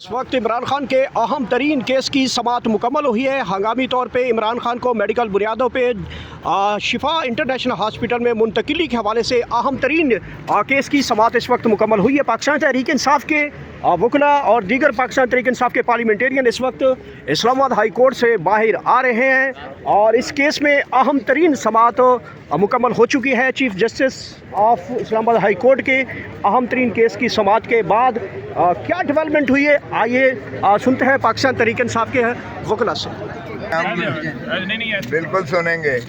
इस वक्त इमरान खान के अहम तरीन केस की समाअत मुकम्मल हुई है। हंगामी तौर पे इमरान खान को मेडिकल बुनियादों पे शिफा इंटरनेशनल हॉस्पिटल में मुंतकिली के हवाले से अहम तरीन केस की समाअत इस वक्त मुकम्मल हुई है। पाकिस्तान तहरीक इंसाफ के वकला और दीगर पाकिस्तान तहरीक इंसाफ के पार्लियामेंटेरियन इस वक्त इस्लामाबाद हाई कोर्ट से बाहर आ रहे हैं और इस केस में अहम तरीन समाअत मुकम्मल हो चुकी है। Chief justice of Islamabad high court के अहम तरीन केस की समाअत के बाद क्या डेवलपमेंट हुई है, आइए सुनते हैं पाकिस्तान तहरीक इंसाफ के वकला से। बिल्कुल सुनेंगे।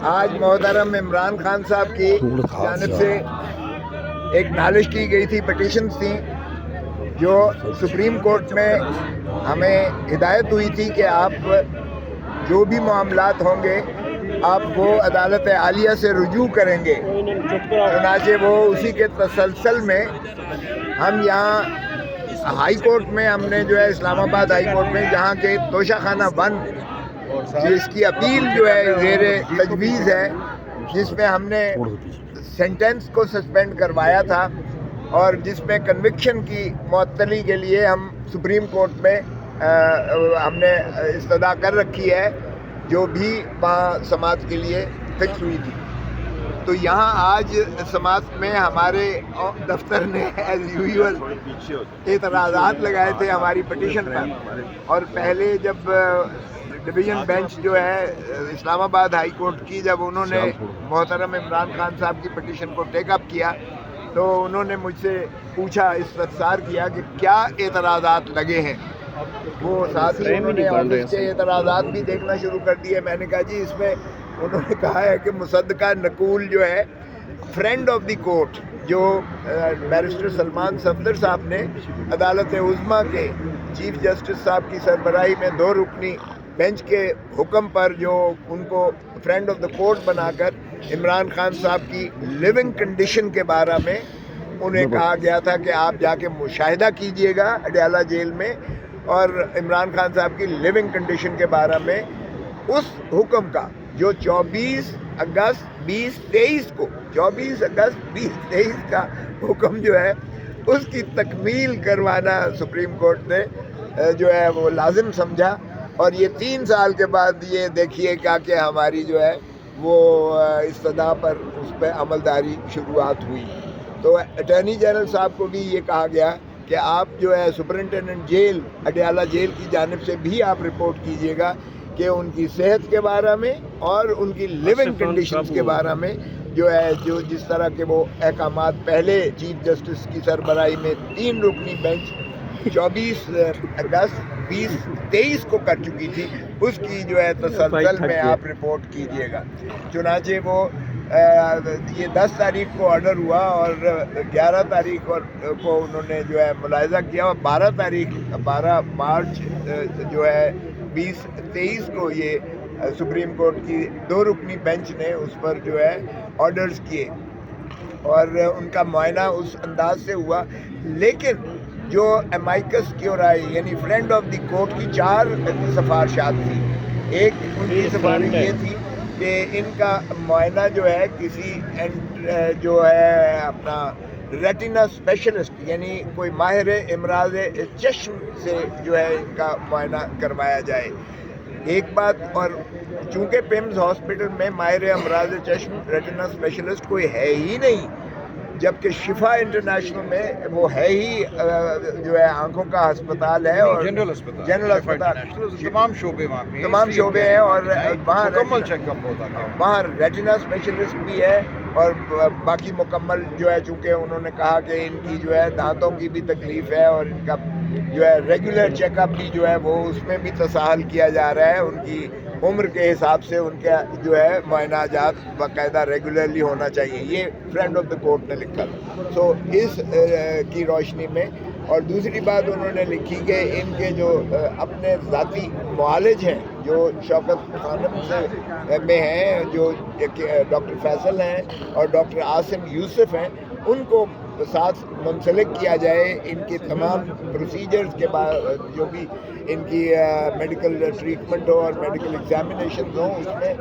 आज मोहतरम इमरान खान साहब की जानिब से एक नालिश की गई थी, पिटीशंस थी जो सुप्रीम कोर्ट में हमें हिदायत हुई थी कि आप जो भी मामलात होंगे आप वो अदालत आलिया से रुजू करेंगे। चुनांचे वो उसी के तसलसल में हम यहाँ हाई कोर्ट में हमने जो है इस्लामाबाद हाई कोर्ट में जहाँ के तोशाखाना बंद जिसकी अपील जो है ज़ेरे तजवीज़ है, जिसमें हमने सेंटेंस को सस्पेंड करवाया था और जिसमें कन्विक्शन की मुअत्तली के लिए हम सुप्रीम कोर्ट में हमने इस्तदा कर रखी है, जो भी वहाँ समाअत के लिए फिक्स हुई थी। तो यहाँ आज समाअत में हमारे दफ्तर ने एज यूजुअल एतराज़ात लगाए थे हमारी पिटीशन पर, और पहले जब डिवीज़न बेंच जो है इस्लामाबाद हाई कोर्ट की जब उन्होंने मोहतरम इमरान खान साहब की पिटीशन को टेकअप किया तो उन्होंने मुझसे पूछा, इस्तफसार किया कि क्या एतराज़ात लगे हैं। वो साथ ही उन्होंने ऑफिस के एतराज़ात भी देखना शुरू कर दिए। मैंने कहा जी इसमें उन्होंने कहा है कि मुसद्दका नकूल जो है फ्रेंड ऑफ द कोर्ट जो बैरिस्टर सलमान सफदर साहब ने अदालत उज़्मा के चीफ जस्टिस साहब की सरबराही में 2 रुकनी बेंच के हुक्म पर जो उनको फ्रेंड ऑफ द कोर्ट बनाकर इमरान खान साहब की लिविंग कंडीशन के बारे में उन्हें कहा गया था कि आप जाके मुशाहिदा कीजिएगा अडयाला जेल में, और इमरान खान साहब की लिविंग कंडीशन के बारे में उस हुक्म का जो 24 अगस्त 2023 को 24 अगस्त 2023 का हुक्म जो है उसकी तकमील करवाना सुप्रीम कोर्ट ने जो है वो लाजिम समझा। और ये 3 साल के बाद ये देखिए क्या कि हमारी जो है वो इस्तदा पर उस पर अमलदारी शुरुआत हुई। तो अटॉर्नी जनरल साहब को भी ये कहा गया कि आप जो है सुपरिटेंडेंट जेल अडयाला जेल की जानिब से भी आप रिपोर्ट कीजिएगा कि उनकी सेहत के बारे में और उनकी लिविंग कंडीशंस के बारे में जो है जो जिस तरह के वो अहकामात पहले चीफ जस्टिस की सरबराही में 3 रुकनी बेंच 24 अगस्त 2023 को कर चुकी थी, उसकी जो है तसलसल में आप रिपोर्ट कीजिएगा। चुनांचे वो ये 10 तारीख को ऑर्डर हुआ और 11 तारीख को उन्होंने जो है मुलाहिजा किया और 12 मार्च जो है 2023 को ये सुप्रीम कोर्ट की 2 रुकनी बेंच ने उस पर जो है ऑर्डर्स किए और उनका मुआयना उस अंदाज से हुआ। लेकिन जो अमाइकस क्यूराई यानी फ्रेंड ऑफ द कोर्ट की 4 सिफारिशात थी। एक उनकी सिफारिश ये थी कि इनका मुआयना जो है किसी जो है अपना रेटिना स्पेशलिस्ट यानी कोई माहिर इमराज चश्म से जो है इनका मुआयना करवाया जाए, एक बात। और चूँकि पिम्स हॉस्पिटल में माहिर इमराज चश्म रेटिना स्पेशलिस्ट कोई है ही नहीं, जबकि शिफा इंटरनेशनल में वो है ही जो है आंखों का अस्पताल है और जनरल अस्पताल तमाम शोबे हैं और वहाँ मुकम्मल चेकअप होता है, वहाँ रेटिना स्पेशलिस्ट भी है और बाकी मुकम्मल जो है, चूँकि उन्होंने कहा कि इनकी जो है दांतों की भी तकलीफ़ है और इनका जो है रेगुलर चेकअप भी जो है वो उसमें भी तसाहल किया जा रहा है। उनकी उम्र के हिसाब से उनका जो है मुआयनाजात बाकायदा रेगुलरली होना चाहिए, ये फ्रेंड ऑफ द कोर्ट ने लिखा था। सो इस की रोशनी में और दूसरी बात उन्होंने लिखी कि इनके जो अपने ज़ाती मुआलिज हैं जो शौकत खानम से में हैं, जो डॉक्टर फैसल हैं और डॉक्टर आसिम यूसुफ हैं, उनको साथ मुंसलिक किया जाए। इनके तमाम प्रोसीजर्स के बाद जो भी इनकी मेडिकल ट्रीटमेंट हो और मेडिकल एग्जामिनेशन हो उसमें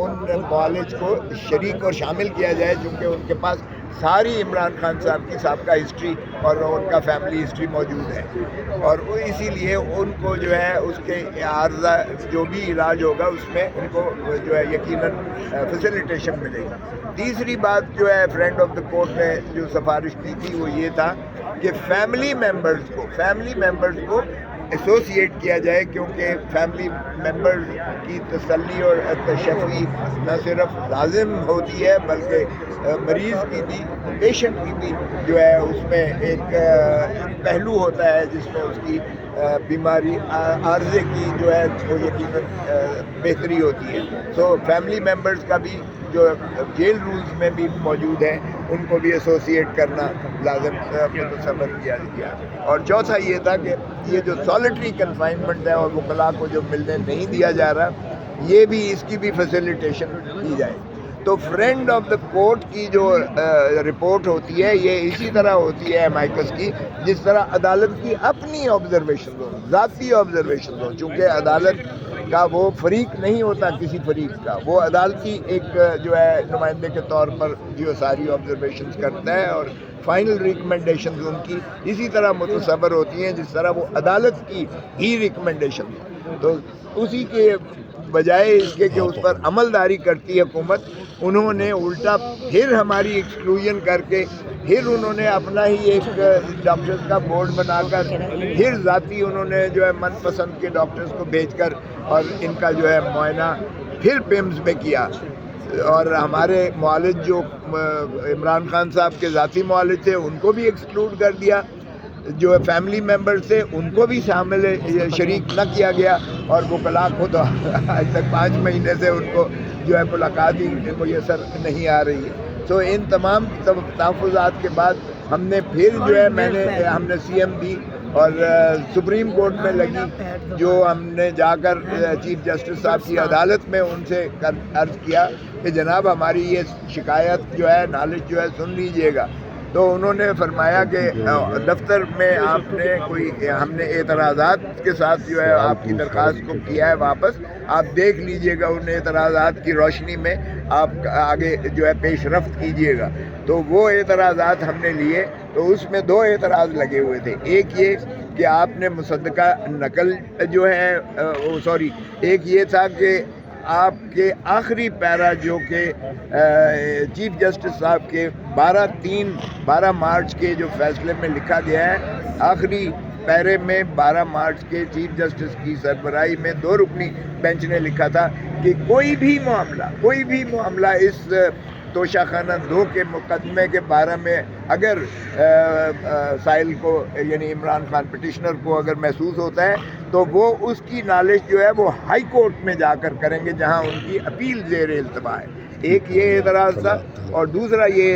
उन कॉलेज को शरीक और शामिल किया जाए, क्योंकि उनके पास ساری عمران خان صاحب کی سابقہ ہسٹری اور ان کا فیملی ہسٹری موجود ہے، اور وہ اسی لیے ان کو جو ہے اس کے عارضہ جو بھی علاج ہوگا اس میں ان کو جو ہے یقیناً فیسیلیٹیشن ملے گی۔ تیسری بات جو ہے فرینڈ آف دا کورٹ نے جو سفارش کی تھی وہ یہ تھا کہ فیملی ممبرز کو ایسوسیٹ کیا جائے، کیونکہ فیملی ممبرز کی تسلی اور تشفی نہ صرف لازم ہوتی ہے بلکہ مریض کی بھی، پیشنٹ کی بھی جو ہے اس میں ایک پہلو ہوتا ہے جس میں اس کی بیماری عارضے کی جو ہے وہ یقیناً بہتری ہوتی ہے۔ سو فیملی ممبرز کا بھی جو جیل رولز میں بھی موجود ہیں ان کو بھی ایسوسیٹ کرنا لازم متصور کیا گیا۔ اور چوتھا یہ تھا کہ یہ جو سالٹری کنفائنمنٹ ہے اور وکلاء کو جو ملنے نہیں دیا جا رہا، یہ بھی اس کی بھی فیسیلیٹیشن کی جائے۔ تو فرینڈ آف دا کورٹ کی جو رپورٹ ہوتی ہے یہ اسی طرح ہوتی ہے امائکس کی جس طرح عدالت کی اپنی آبزرویشن ہو، ذاتی آبزرویشن ہو، چونکہ عدالت کا وہ فریق نہیں ہوتا کسی فریق کا، وہ عدالتی ایک جو ہے نمائندے کے طور پر جو ساری آبزرویشنز کرتا ہے اور فائنل ریکمنڈیشنز ان کی اسی طرح متصور ہوتی ہیں جس طرح وہ عدالت کی ہی ریکمنڈیشن۔ تو اسی کے بجائے اس کے کہ اس پر عمل داری کرتی حکومت، انہوں نے الٹا پھر ہماری ایکسکلوژن کر کے پھر انہوں نے اپنا ہی ایک ڈاکٹرز کا بورڈ بنا کر پھر ذاتی انہوں نے جو ہے من پسند کے ڈاکٹرز کو بھیج کر اور ان کا جو ہے معائنہ پھر پیمز میں کیا، اور ہمارے معالج جو عمران خان صاحب کے ذاتی معالج تھے ان کو بھی ایکسکلوڈ کر دیا، جو فیملی ممبر تھے ان کو بھی شامل شریک نہ کیا گیا، اور وکلاء کو تو آج تک 5 مہینے سے ان کو جو ہے ملاقات ہی میسر نہیں آ رہی ہے۔ تو ان تمام تحفظات کے بعد ہم نے پھر جو ہے ہم نے سی ایم دی اور سپریم کورٹ میں لگی، جو ہم نے جا کر چیف جسٹس صاحب کی عدالت میں ان سے عرض کیا کہ جناب ہماری یہ شکایت جو ہے نالج جو ہے سن لیجئے گا۔ تو انہوں نے فرمایا کہ دفتر میں آپ نے ہم نے اعتراضات کے ساتھ جو ہے آپ کی درخواست کو کیا ہے واپس، آپ دیکھ لیجئے گا، ان اعتراضات کی روشنی میں آپ آگے جو ہے پیش رفت کیجئے گا۔ تو وہ اعتراضات ہم نے لیے، تو اس میں 2 اعتراض لگے ہوئے تھے۔ ایک یہ کہ آپ نے مصدقہ نقل جو ہے ایک یہ تھا کہ آپ کے آخری پیرا جو کہ چیف جسٹس صاحب کے 12 مارچ کے جو فیصلے میں لکھا گیا ہے، آخری پیرے میں 12 مارچ کے چیف جسٹس کی سربراہی میں 2 رکنی بینچ نے لکھا تھا کہ کوئی بھی معاملہ اس توشہ خانہ 2 کے مقدمے کے بارے میں اگر سائل کو یعنی عمران خان پٹیشنر کو اگر محسوس ہوتا ہے تو وہ اس کی نالش جو ہے وہ ہائی کورٹ میں جا کر کریں گے جہاں ان کی اپیل زیر التوا ہے۔ ایک یہ اعتراض تھا، اور دوسرا یہ